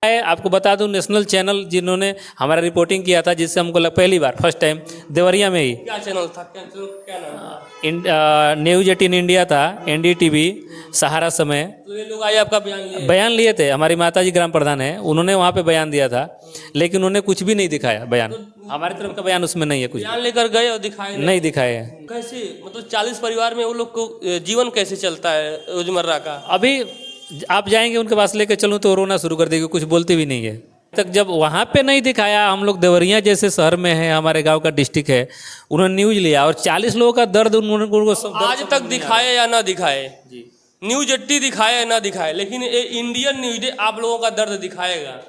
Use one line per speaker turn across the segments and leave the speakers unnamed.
आपको बता दूं, नेशनल चैनल जिन्होंने हमारा रिपोर्टिंग किया था, जिससे हमको पहली बार फर्स्ट टाइम देवरिया में ही
क्या चैनल था, क्या नाम था?
न्यूज 18 इंडिया था, NDTV, सहारा समय।
तो ये लोग आए आपका
बयान लिए थे। हमारी माता जी ग्राम प्रधान है, उन्होंने वहाँ पे बयान दिया था, लेकिन उन्होंने कुछ भी नहीं दिखाया। बयान हमारी तरफ का बयान उसमें नहीं है, कुछ
बयान लेकर गए और दिखाए
नहीं दिखाए है।
कैसे, मतलब 40 परिवार में वो लोग को जीवन कैसे चलता है रोजमर्रा का?
अभी आप जाएंगे उनके पास लेके चलूँ तो रोना शुरू कर देगी, कुछ बोलती भी नहीं है। तक जब वहाँ पे नहीं दिखाया, हम लोग देवरिया जैसे शहर में है, हमारे गांव का डिस्ट्रिक्ट है, उन्होंने न्यूज लिया और 40 लोगों का दर्द उनको
आज तक दिखाए या ना दिखाए, न्यूज 80 दिखाए या ना दिखाए, लेकिन ये इंडियन न्यूज डे आप लोगों का दर्द दिखाएगा।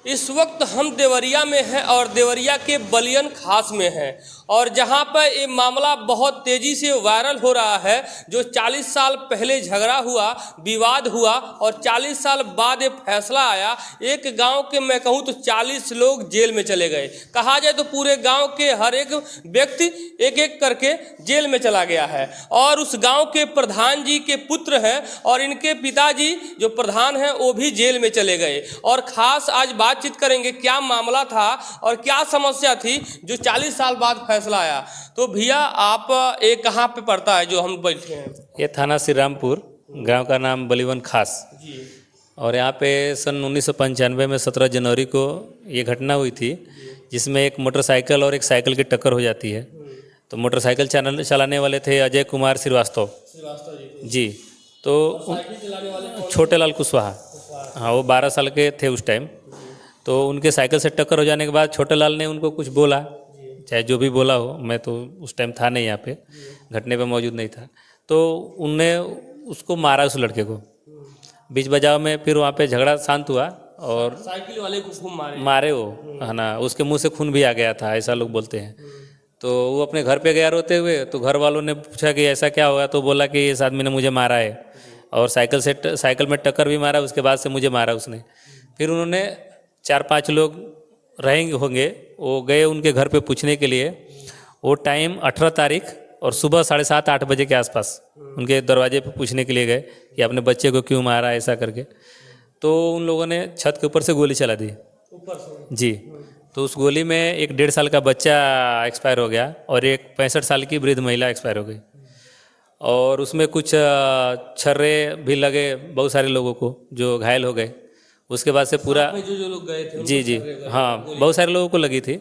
इस वक्त हम देवरिया में हैं और देवरिया के बलियन खास में हैं, और जहां पर ये मामला बहुत तेज़ी से वायरल हो रहा है। जो 40 साल पहले झगड़ा हुआ, विवाद हुआ और 40 साल बाद ये फैसला आया। एक गांव के मैं कहूं तो 40 लोग जेल में चले गए। कहा जाए तो पूरे गांव के हर एक व्यक्ति एक एक करके जेल में चला गया है, और उस गांव के प्रधान जी के पुत्र हैं और इनके पिताजी जो प्रधान हैं वो भी जेल में चले गए। और ख़ास आज बातचीत करेंगे क्या मामला था और क्या समस्या थी जो 40 साल बाद फैसला आया। तो भैया आप ये कहाँ पे पड़ता है जो हम बैठे हैं?
ये थाना श्री रामपुर, गांव का नाम बलिवन खास
जी।
और यहाँ पे सन 1995 में 17 जनवरी को ये घटना हुई थी, जिसमें एक मोटरसाइकिल और एक साइकिल की टक्कर हो जाती है। तो मोटरसाइकिल चलाने वाले थे अजय कुमार श्रीवास्तव जी। तो छोटे लाल कुशवाहा, हाँ, वो 12 साल के थे उस टाइम। तो उनके साइकिल से टक्कर हो जाने के बाद छोटे लाल ने उनको कुछ बोला, चाहे जो भी बोला हो, मैं तो उस टाइम था नहीं यहाँ पे, घटने पे मौजूद नहीं था। तो उनने उसको मारा, उस लड़के को बीच बजाव में। फिर वहाँ पे झगड़ा शांत हुआ और
साइकिल वाले को खूब
मारे वो, है ना। उसके मुंह से खून भी आ गया था, ऐसा लोग बोलते हैं। तो वो अपने घर पे गया रोते हुए, तो घर वालों ने पूछा कि ऐसा क्या हुआ, तो बोला कि इस आदमी ने मुझे मारा है और साइकिल में टक्कर भी मारा, उसके बाद से मुझे मारा उसने। फिर उन्होंने 4-5 लोग रहेंगे होंगे, वो गए उनके घर पे पूछने के लिए। वो टाइम 18 तारीख और सुबह 7:30-8 बजे के आसपास उनके दरवाजे पे पूछने के लिए गए कि अपने बच्चे को क्यों मारा, ऐसा करके। तो उन लोगों ने छत के ऊपर से गोली चला दी
ऊपर से
जी। तो उस गोली में एक 1.5 साल का बच्चा एक्सपायर हो गया और एक 65 साल की वृद्ध महिला एक्सपायर हो गई। और उसमें कुछ छर्रे भी लगे बहुत सारे लोगों को, जो घायल हो गए। उसके बाद से पूरा
जो लोग गए थे
जी, हाँ, बहुत सारे लोगों को लगी थी।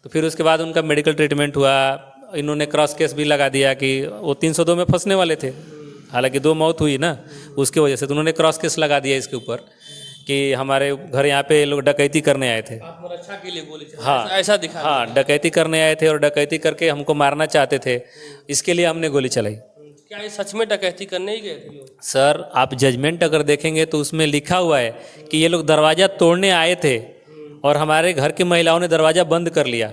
तो फिर उसके बाद उनका मेडिकल ट्रीटमेंट हुआ। इन्होंने क्रॉस केस भी लगा दिया कि वो 302 में फंसने वाले थे, हालांकि 2 मौत हुई ना उसकी वजह से। तो उन्होंने क्रॉस केस लगा दिया इसके ऊपर कि हमारे घर यहाँ पे लोग डकैती करने आए थे।
रक्षा के लिए गोली चलाई,
हाँ,
ऐसा दिखा।
हाँ, डकैती करने आए थे और डकैती करके हमको मारना चाहते थे, इसके लिए हमने गोली चलाई।
क्या ये सच में डकैती करने ही गए थे लोग?
सर, आप जजमेंट अगर देखेंगे तो उसमें लिखा हुआ है कि ये लोग दरवाज़ा तोड़ने आए थे और हमारे घर की महिलाओं ने दरवाज़ा बंद कर लिया।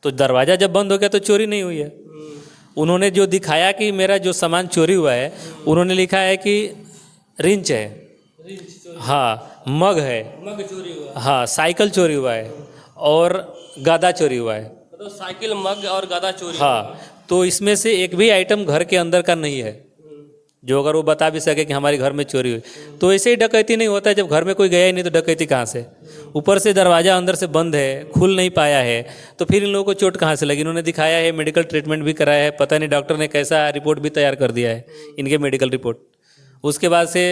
तो दरवाज़ा जब बंद हो गया तो चोरी नहीं हुई है। उन्होंने जो दिखाया कि मेरा जो सामान चोरी हुआ है, उन्होंने लिखा है कि रिंच है, हाँ, मग है,
मग चोरी हुआ,
हाँ, साइकिल चोरी हुआ है और गदा चोरी हुआ है।
मतलब साइकिल, मग और गदा चोरी।
हाँ, तो इसमें से एक भी आइटम घर के अंदर का नहीं है जो अगर वो बता भी सके कि हमारे घर में चोरी हुई। तो ऐसे ही डकैती नहीं होता है, जब घर में कोई गया ही नहीं तो डकैती कहाँ से? ऊपर से दरवाज़ा अंदर से बंद है, खुल नहीं पाया है, तो फिर इन लोगों को चोट कहाँ से लगी? इन्होंने दिखाया है, मेडिकल ट्रीटमेंट भी कराया है, पता नहीं डॉक्टर ने कैसा रिपोर्ट भी तैयार कर दिया है, इनके मेडिकल रिपोर्ट। उसके बाद से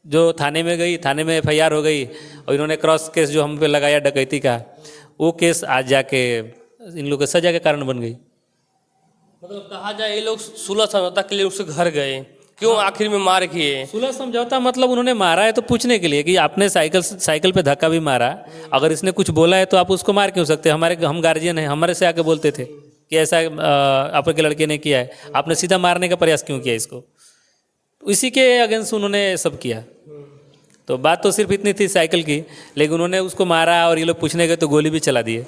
जो थाने में गई, थाने में FIR हो गई और इन्होंने क्रॉस केस जो हम पे लगाया डकैती का, वो केस आज जाके इन लोगों के सजा के कारण बन गई।
मतलब कहा जाए ये लोग सुलह समझौता के लिए उसके घर गए, क्यों आखिर में मार किए?
सुलह समझौता मतलब उन्होंने मारा है तो पूछने के लिए कि आपने साइकिल पे धक्का भी मारा, अगर इसने कुछ बोला है तो आप उसको मार क्यों सकते? हम गार्जियन हैं, हमारे से आके बोलते थे कि ऐसा आपके लड़के ने किया है, आपने सीधा मारने का प्रयास क्यों किया इसको? इसी के अगेंस्ट उन्होंने सब किया। तो बात तो सिर्फ इतनी थी साइकिल की, लेकिन उन्होंने उसको मारा और ये लोग पूछने गए तो गोली भी चला दिए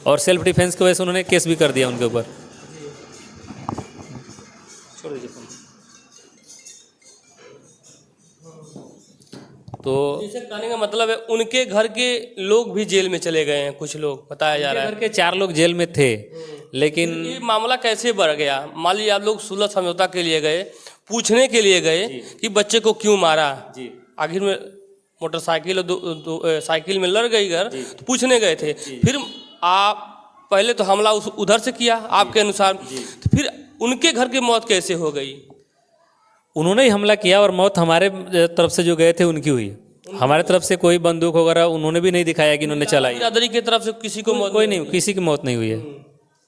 और सेल्फ डिफेंस की वजह से उन्होंने केस भी कर दिया उनके ऊपर। छोड़ दीजिए। तो
जैसे कहने का मतलब है उनके घर के लोग भी जेल में चले गए हैं, कुछ लोग बताया जा रहा है।
घर के 4 लोग जेल में थे, लेकिन
ये मामला कैसे बढ़ गया? मान लीजिए आप लोग सुलह समझौता के लिए गए, पूछने के लिए गए कि बच्चे को क्यों मारा,
जी,
आखिर में मोटरसाइकिल और साइकिल में लड़ गई घर, तो पूछने गए थे। फिर आप पहले तो हमला उधर से किया आपके अनुसार, तो फिर उनके घर की मौत कैसे हो गई?
उन्होंने ही हमला किया और मौत हमारे तरफ से जो गए थे उनकी हुई। हमारे तरफ से कोई बंदूक वगैरह उन्होंने भी नहीं दिखाया कि इन्होंने चलाई।
बिरादरी की तरफ से किसी को मौत
कोई नहीं, किसी की मौत नहीं हुई है।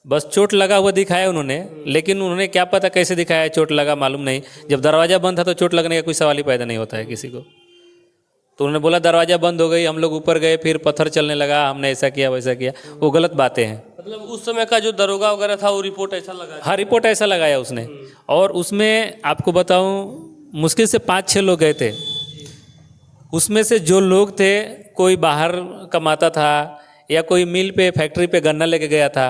बस चोट लगा हुआ दिखाया उन्होंने, लेकिन उन्होंने क्या पता कैसे दिखाया चोट लगा, मालूम नहीं। जब दरवाज़ा बंद था तो चोट लगने का कोई सवाल ही पैदा नहीं होता है किसी को। तो उन्होंने बोला दरवाज़ा बंद हो गई, हम लोग ऊपर गए, फिर पत्थर चलने लगा, हमने ऐसा किया वैसा किया। वो गलत बातें हैं।
मतलब उस समय का जो दरोगा वगैरह था वो रिपोर्ट ऐसा लगा?
हाँ, रिपोर्ट ऐसा लगाया उसने। और उसमें आपको बताऊं, मुश्किल से 5-6 लोग गए थे। उसमें से जो लोग थे, कोई बाहर कमाता था या कोई मिल पे फैक्ट्री पे गन्ना लेके गया था।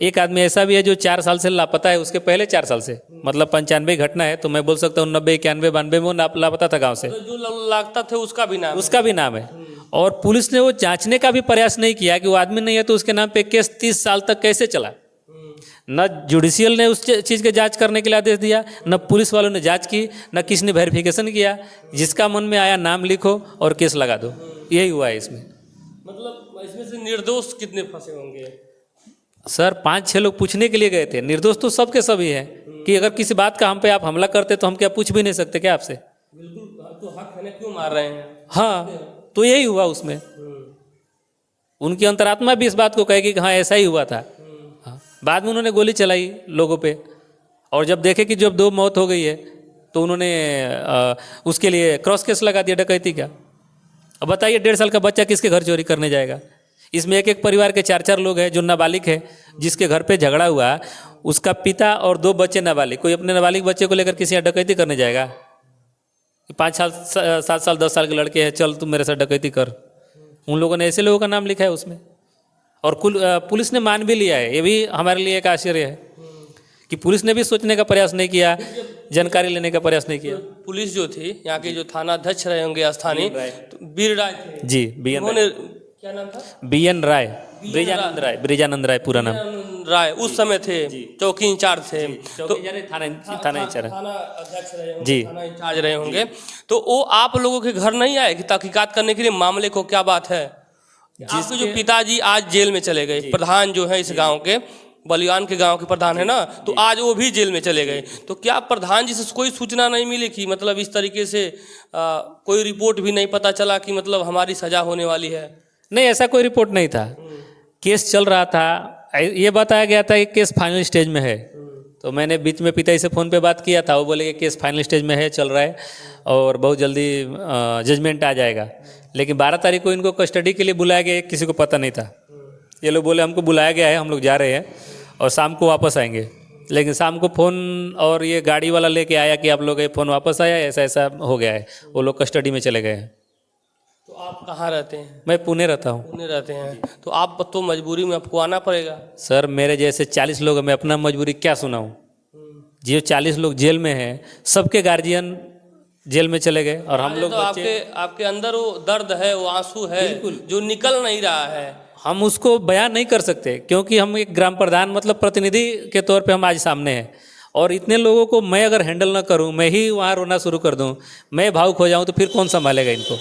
एक आदमी ऐसा भी है जो 4 साल से लापता है, उसके पहले 4 साल से, मतलब 95 घटना है, तो मैं बोल सकता हूँ 90, 91, 92 में वो लापता था गाँव से।
तो जो लगता थे उसका भी नाम
है। और पुलिस ने वो जांचने का भी प्रयास नहीं किया कि वो आदमी नहीं है तो उसके नाम पे केस 30 साल तक कैसे चला। न जुडिशियल ने उस चीज़ के जांच करने के लिए आदेश दिया, न पुलिस वालों ने जांच की, न किसी ने वेरिफिकेशन किया। जिसका मन में आया नाम लिखो और केस लगा दो, यही हुआ है इसमें।
मतलब इसमें से निर्दोष कितने फंसे होंगे?
सर 5-6 लोग पूछने के लिए गए थे। निर्दोष तो सब के सभी हैं कि अगर किसी बात का हम पे आप हमला करते तो हम क्या पूछ भी नहीं सकते क्या आपसे?
बिल्कुल, तो हक है ना, क्यों मार रहे हैं?
हाँ, तो यही हुआ उसमें। उनकी अंतरात्मा भी इस बात को कहेगी कि हाँ ऐसा ही हुआ था। हाँ, बाद में उन्होंने गोली चलाई लोगों पे, और जब देखे कि जब 2 मौत हो गई है तो उन्होंने उसके लिए क्रॉस केस लगा दिया डकैती का। अब बताइए 1.5 साल का बच्चा किसके घर चोरी करने जाएगा? इसमें एक परिवार के 4-4 लोग हैं जो नाबालिग है, जिसके घर पे झगड़ा हुआ, उसका पिता और 2 बच्चे नाबालिग। कोई अपने नाबालिग बच्चे को लेकर किसी यहाँ डकैती करने जाएगा? 5 साल 7 साल 10 साल के लड़के हैं, चल तुम मेरे साथ डकैती कर। उन लोगों ने ऐसे लोगों का नाम लिखा है उसमें, और पुलिस ने मान भी लिया है। ये भी हमारे लिए एक आश्चर्य है कि पुलिस ने भी सोचने का प्रयास नहीं किया, जानकारी लेने का प्रयास नहीं किया।
पुलिस जो थी यहाँ के जो थाना अध्यक्ष रहे होंगे स्थानीय, वीर राय थे
जी,
उन्होंने, क्या नाम था?
BN राय, ब्रिजानंद राय पूरा नाम।
राय उस समय थे, चौकी इंचार्ज थे, तो
थाना इंचार्ज,
थाना अध्यक्ष रहे होंगे,
जी,
थाना इंचार्ज रहे होंगे। तो वो आप लोगों के घर नहीं आए कि तहकीकात करने के लिए मामले को? क्या बात है, आपके जो पिताजी आज जेल में चले गए, प्रधान जो है इस गांव के, बलियान के गांव के प्रधान है ना, तो आज वो भी जेल में चले गए। तो क्या प्रधान जी से कोई सूचना नहीं मिली कि मतलब इस तरीके से कोई रिपोर्ट भी नहीं पता चला कि मतलब हमारी सजा होने वाली है?
नहीं, ऐसा कोई रिपोर्ट नहीं था। केस चल रहा था, ये बताया गया था कि केस फाइनल स्टेज में है। तो मैंने बीच में पिताजी से फ़ोन पे बात किया था, वो बोले कि केस फाइनल स्टेज में है, चल रहा है और बहुत जल्दी जजमेंट आ जाएगा। लेकिन 12 तारीख को इनको कस्टडी के लिए बुलाया गया, किसी को पता नहीं था। ये लोग बोले हमको बुलाया गया है, हम लोग जा रहे हैं और शाम को वापस आएंगे। लेकिन शाम को फ़ोन और ये गाड़ी वाला लेके आया कि आप लोग, ये फ़ोन वापस आया, ऐसा ऐसा हो गया है, वो लोग कस्टडी में चले गए हैं।
तो आप कहाँ रहते हैं?
मैं पुणे रहता हूँ।
पुणे रहते हैं, तो आप तो मजबूरी में आपको आना पड़ेगा।
सर मेरे जैसे 40 लोग हैं, मैं अपना मजबूरी क्या सुनाऊँ? जो 40 लोग जेल में हैं, सबके गार्जियन जेल में चले गए और हम लोग
तो आपके अंदर वो दर्द है, वो आंसू है जो निकल नहीं रहा है।
हम उसको बयान नहीं कर सकते, क्योंकि हम एक ग्राम प्रधान मतलब प्रतिनिधि के तौर पे हम आज सामने हैं, और इतने लोगों को मैं अगर हैंडल ना करूं, मैं ही वहाँ रोना शुरू कर दूं, मैं भावुक हो जाऊं, तो फिर कौन संभालेगा इनको?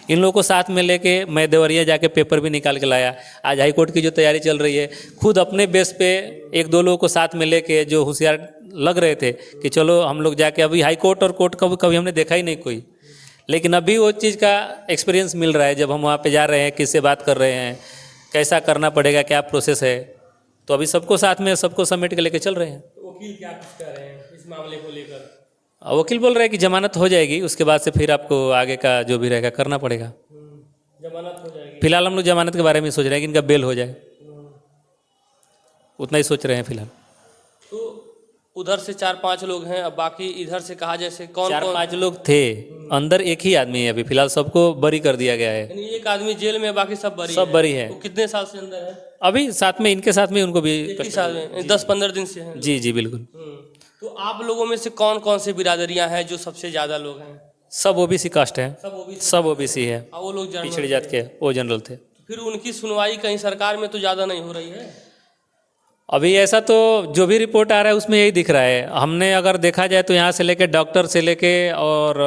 इन लोगों को साथ में लेके मैं देवरिया जाके पेपर भी निकाल के लाया। आज हाई कोर्ट की जो तैयारी चल रही है, खुद अपने बेस पे 1-2 लोगों को साथ में लेके जो होशियार लग रहे थे कि चलो हम लोग जाके, अभी हाई कोर्ट और कोर्ट कभी हमने देखा ही नहीं कोई, लेकिन अभी वो चीज़ का एक्सपीरियंस मिल रहा है जब हम वहाँ पे जा रहे हैं, किससे बात कर रहे हैं, कैसा करना पड़ेगा, क्या प्रोसेस है। तो अभी सबको साथ में, सबको समेट के लेके चल रहे हैं।
वकील क्या कुछ कह रहे हैं इस मामले को लेकर?
वकील बोल रहे हैं कि जमानत हो जाएगी, उसके बाद से फिर आपको आगे का जो भी रहेगा करना पड़ेगा।
जमानत हो जाएगी?
फिलहाल हम लोग जमानत के बारे में सोच रहे हैं कि इनका बेल हो जाए, उतना ही सोच रहे हैं फिलहाल।
तो उधर से 4-5 लोग हैं, अब बाकी इधर से कहा जैसे कौन
4-5 लोग थे, अंदर एक ही आदमी है अभी फिलहाल, सबको बरी कर दिया गया है।
यानी एक आदमी जेल में, बाकी सब बरी है। वो कितने साल से अंदर है?
अभी साथ में, इनके साथ में उनको भी
21 साल में, 10-15 दिन से हैं।
जी जी बिल्कुल।
तो आप लोगों में से कौन कौन सी बिरादरियां हैं जो सबसे ज्यादा लोग हैं?
सब OBC कास्ट है, सब OBC है,
वो लोग
पिछड़ी जात के, वो जनरल थे।
फिर उनकी सुनवाई कहीं सरकार में तो ज़्यादा नहीं हो रही है?
अभी ऐसा तो जो भी रिपोर्ट आ रहा है उसमें यही दिख रहा है। हमने अगर देखा जाए तो यहाँ से लेके डॉक्टर से लेके और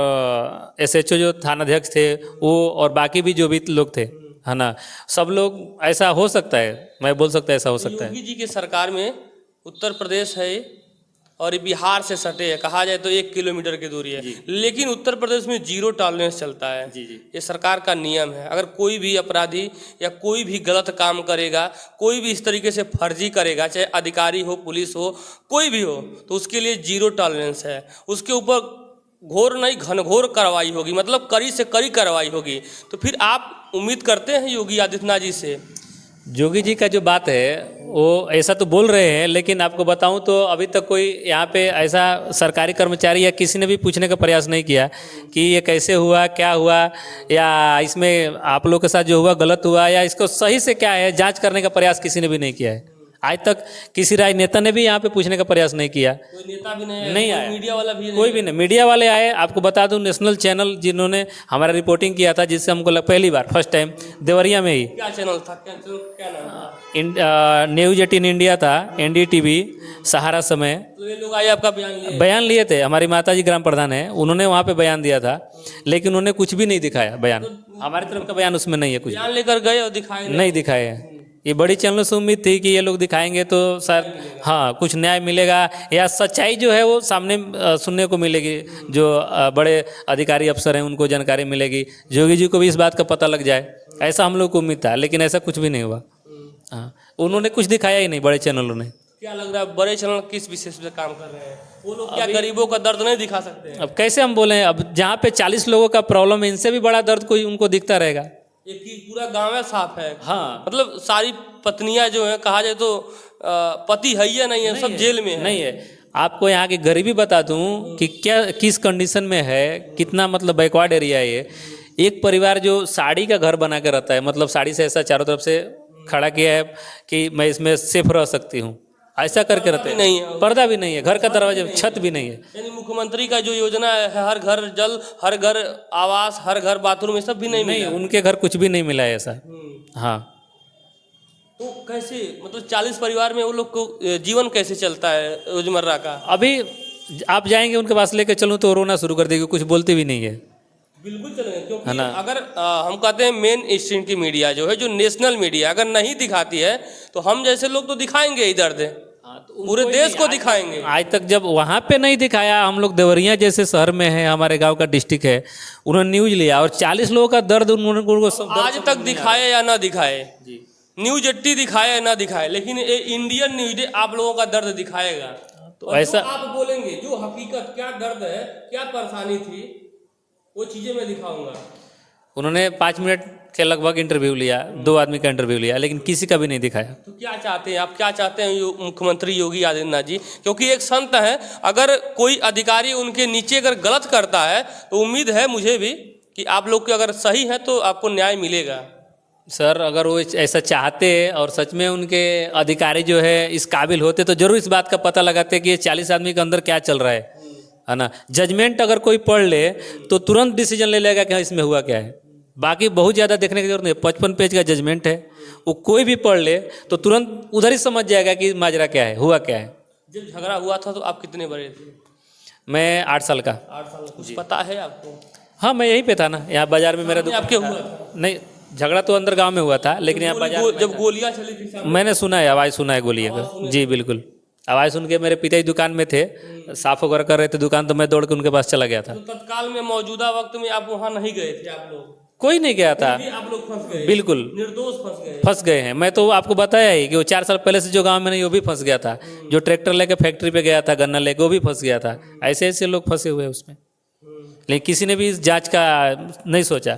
एसएचओ जो थानाध्यक्ष थे वो और बाकी भी जो भी लोग थे, है ना, सब लोग, ऐसा हो सकता है, मैं बोल सकता है ऐसा हो सकता है।
योगी जी की सरकार में उत्तर प्रदेश है और ये बिहार से सटे है, कहा जाए तो 1 किलोमीटर की दूरी है, लेकिन उत्तर प्रदेश में 0 टॉलरेंस चलता है। ये सरकार का नियम है। अगर कोई भी अपराधी या कोई भी गलत काम करेगा, कोई भी इस तरीके से फर्जी करेगा, चाहे अधिकारी हो, पुलिस हो, कोई भी हो, तो उसके लिए 0 टॉलरेंस है। उसके ऊपर घोर नहीं घनघोर कार्रवाई होगी, मतलब कड़ी से कड़ी कार्रवाई होगी। तो फिर आप उम्मीद करते हैं योगी आदित्यनाथ जी से?
योगी जी का जो बात है वो ऐसा तो बोल रहे हैं, लेकिन आपको बताऊं तो अभी तक कोई यहाँ पे ऐसा सरकारी कर्मचारी या किसी ने भी पूछने का प्रयास नहीं किया कि ये कैसे हुआ, क्या हुआ, या इसमें आप लोग के साथ जो हुआ गलत हुआ, या इसको सही से क्या है जांच करने का प्रयास किसी ने भी नहीं किया है। आज तक किसी राजनेता ने भी यहाँ पे पूछने का प्रयास नहीं किया।
कोई नेता भी नहीं
नहीं
आया,
आया,
मीडिया वाला भी
कोई भी नहीं। मीडिया वाले आए, आपको बता दूं नेशनल चैनल जिन्होंने हमारा रिपोर्टिंग किया था, जिससे हमको पहली बार फर्स्ट टाइम देवरिया में ही,
क्या चैनल था, क्या नाम था?
न्यूज 18 इंडिया था, NDTV, सहारा समय,
तो ये लोग आए आपका
बयान लिए थे। हमारी माता जी ग्राम प्रधान है, उन्होंने वहाँ पे बयान दिया था, लेकिन उन्होंने कुछ भी नहीं दिखाया बयान। हमारी तरफ का बयान उसमें नहीं है, कुछ
बयान लेकर गए और दिखाए
नहीं दिखाए हैं। ये बड़ी चैनलों से उम्मीद थी कि ये लोग दिखाएंगे तो सर हाँ कुछ न्याय मिलेगा, या सच्चाई जो है वो सामने सुनने को मिलेगी, जो बड़े अधिकारी अफसर हैं उनको जानकारी मिलेगी, योगी जी को भी इस बात का पता लग जाए, ऐसा हम लोग को उम्मीद था, लेकिन ऐसा कुछ भी नहीं हुआ। हाँ, उन्होंने कुछ दिखाया ही नहीं, बड़े चैनलों ने।
क्या लग रहा है बड़े चैनल किस विशेष पे काम कर रहे हैं? वो लोग क्या गरीबों का दर्द नहीं दिखा सकते हैं?
अब कैसे हम बोलें, अब जहाँ पे 40 लोगों का प्रॉब्लम है, इनसे भी बड़ा दर्द कोई उनको दिखता रहेगा?
एक ही पूरा गांव है साफ है।
हाँ,
मतलब सारी पत्नियां जो है, कहा जाए तो पति है या नहीं है, सब जेल में है।
नहीं है। आपको यहाँ की गरीबी बता दूं कि क्या किस कंडीशन में है, कितना मतलब बैकवर्ड एरिया है ये। एक परिवार जो साड़ी का घर बना के रहता है, मतलब साड़ी से ऐसा चारों तरफ से खड़ा किया है कि मैं इसमें सेफ रह सकती हूँ, ऐसा करके रहते हैं।
नहीं है,
पर्दा भी नहीं है, घर का दरवाजा, छत भी नहीं है।
यानी मुख्यमंत्री का जो योजना है, हर घर जल, हर घर आवास, हर घर बाथरूम, ये सब भी नहीं मिला।
उनके घर कुछ भी नहीं मिला है ऐसा। हाँ,
तो कैसे, मतलब 40 परिवार में वो लोग को जीवन कैसे चलता है रोजमर्रा का?
अभी आप जाएंगे उनके पास लेके चलूँ तो रोना शुरू कर देगी, कुछ बोलते भी नहीं है।
बिल्कुल चलेंगे, क्योंकि अगर हम कहते हैं मेन स्ट्रीम की मीडिया जो है, जो नेशनल मीडिया अगर नहीं दिखाती है तो हम जैसे लोग तो दिखाएंगे ही दर्द है, पूरे देश को दिखाएंगे।
आज तक जब वहाँ पे नहीं दिखाया, हम लोग देवरिया जैसे शहर में है, हमारे गांव का डिस्ट्रिक्ट है, उन्होंने न्यूज लिया और 40 लोगों का दर्द उनको
आज तक दिखाए या ना दिखाए, न्यूज 80 दिखाए या ना दिखाए, लेकिन ये इंडियन न्यूज आप लोगों का दर्द दिखाएगा। तो ऐसा आप बोलेंगे जो हकीकत, क्या दर्द है, क्या परेशानी थी, वो चीज़ें मैं दिखाऊंगा।
उन्होंने 5 मिनट के लगभग इंटरव्यू लिया, 2 आदमी का इंटरव्यू लिया, लेकिन किसी का भी नहीं दिखाया।
तो क्या चाहते हैं आप, क्या चाहते हैं मुख्यमंत्री योगी आदित्यनाथ जी? क्योंकि एक संत है, अगर कोई अधिकारी उनके नीचे अगर गलत करता है तो उम्मीद है मुझे भी कि आप लोग के अगर सही है तो आपको न्याय मिलेगा।
सर अगर वो ऐसा चाहते और सच में उनके अधिकारी जो है इस काबिल होते तो जरूर इस बात का पता लगाते कि ये 40 आदमी के अंदर क्या चल रहा है ना। जजमेंट अगर कोई पढ़ ले तो तुरंत डिसीजन ले लेगा कि हाँ इसमें हुआ क्या है। बाकी बहुत ज़्यादा देखने की जरूरत नहीं, 55 पेज का जजमेंट है, वो कोई भी पढ़ ले तो तुरंत उधर ही समझ जाएगा कि माजरा क्या है, हुआ क्या है।
जब झगड़ा हुआ था तो आप कितने बड़े थे?
मैं 8 साल का।
8 साल। कुछ पता है आपको?
हाँ मैं यहीं पे था ना, यहाँ बाजार में मेरा दुकान
आपके
था।
हुआ था?
नहीं, झगड़ा तो अंदर गांव में हुआ था, लेकिन यहाँ बाजार में
जब गोलियां चली थी सामने?
मैंने सुना है, आवाज़ सुना है गोली का। जी बिल्कुल, आवाज़ सुन के मेरे पिताजी दुकान में थे, साफ वगैरह कर रहे थे दुकान, तो मैं दौड़ के उनके पास चला गया था।
तो तत्काल में मौजूदा वक्त में आप वहाँ नहीं गए थे? आप लोग
कोई नहीं गया था।
आप लोग फंस गए?
बिल्कुल
निर्दोष
फंस गए हैं। मैं तो आपको बताया ही कि वो 4 साल पहले से जो गांव में नहीं वो भी फंस गया था, जो ट्रैक्टर लेके फैक्ट्री पे गया था गन्ना लेके वो भी फंस गया था। ऐसे ऐसे लोग फंसे हुए हैं उसमें, लेकिन किसी ने भी इस जांच का नहीं सोचा।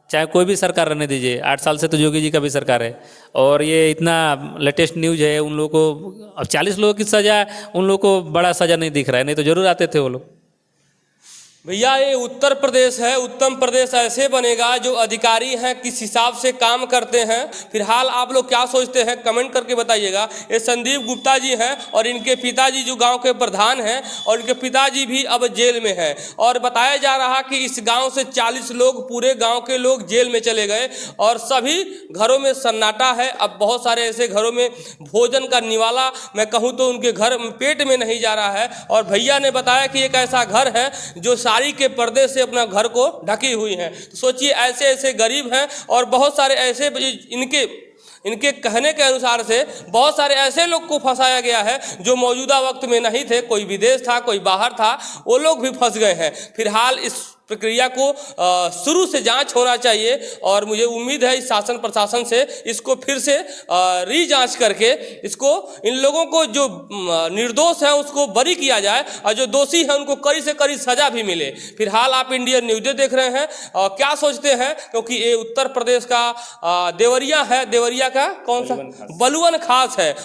चाहे कोई भी सरकार रहने दीजिए, 8 साल से तो योगी जी का भी सरकार है, और ये इतना लेटेस्ट न्यूज है। उन लोगों को अब 40 लोगों की सज़ा, उन लोगों को बड़ा सज़ा नहीं दिख रहा है, नहीं तो जरूर आते थे वो लोग।
भैया ये उत्तर प्रदेश है। उत्तर प्रदेश ऐसे बनेगा जो अधिकारी हैं किस हिसाब से काम करते हैं। फिलहाल आप लोग क्या सोचते हैं कमेंट करके बताइएगा। ये संदीप गुप्ता जी हैं और इनके पिताजी जो गांव के प्रधान हैं और इनके पिताजी भी अब जेल में हैं। और बताया जा रहा कि इस गांव से 40 लोग, पूरे गांव के लोग जेल में चले गए और सभी घरों में सन्नाटा है। अब बहुत सारे ऐसे घरों में भोजन का निवाला मैं कहूँ तो उनके घर पेट में नहीं जा रहा है। और भैया ने बताया कि एक ऐसा घर है जो साड़ी के पर्दे से अपना घर को ढकी हुई हैं। तो सोचिए ऐसे ऐसे गरीब हैं और बहुत सारे ऐसे इनके कहने के अनुसार से बहुत सारे ऐसे लोग को फंसाया गया है जो मौजूदा वक्त में नहीं थे। कोई विदेश था, कोई बाहर था, वो लोग भी फंस गए हैं। फिलहाल इस प्रक्रिया को शुरू से जांच होना चाहिए और मुझे उम्मीद है इस शासन प्रशासन से इसको फिर से री-जांच करके इसको इन लोगों को जो निर्दोष है उसको बरी किया जाए और जो दोषी है उनको कड़ी से कड़ी सजा भी मिले। फिलहाल आप इंडियन न्यूज़ देख रहे हैं और क्या सोचते हैं, क्योंकि ये उत्तर प्रदेश का देवरिया है। देवरिया का कौन सा बलुअन खास है।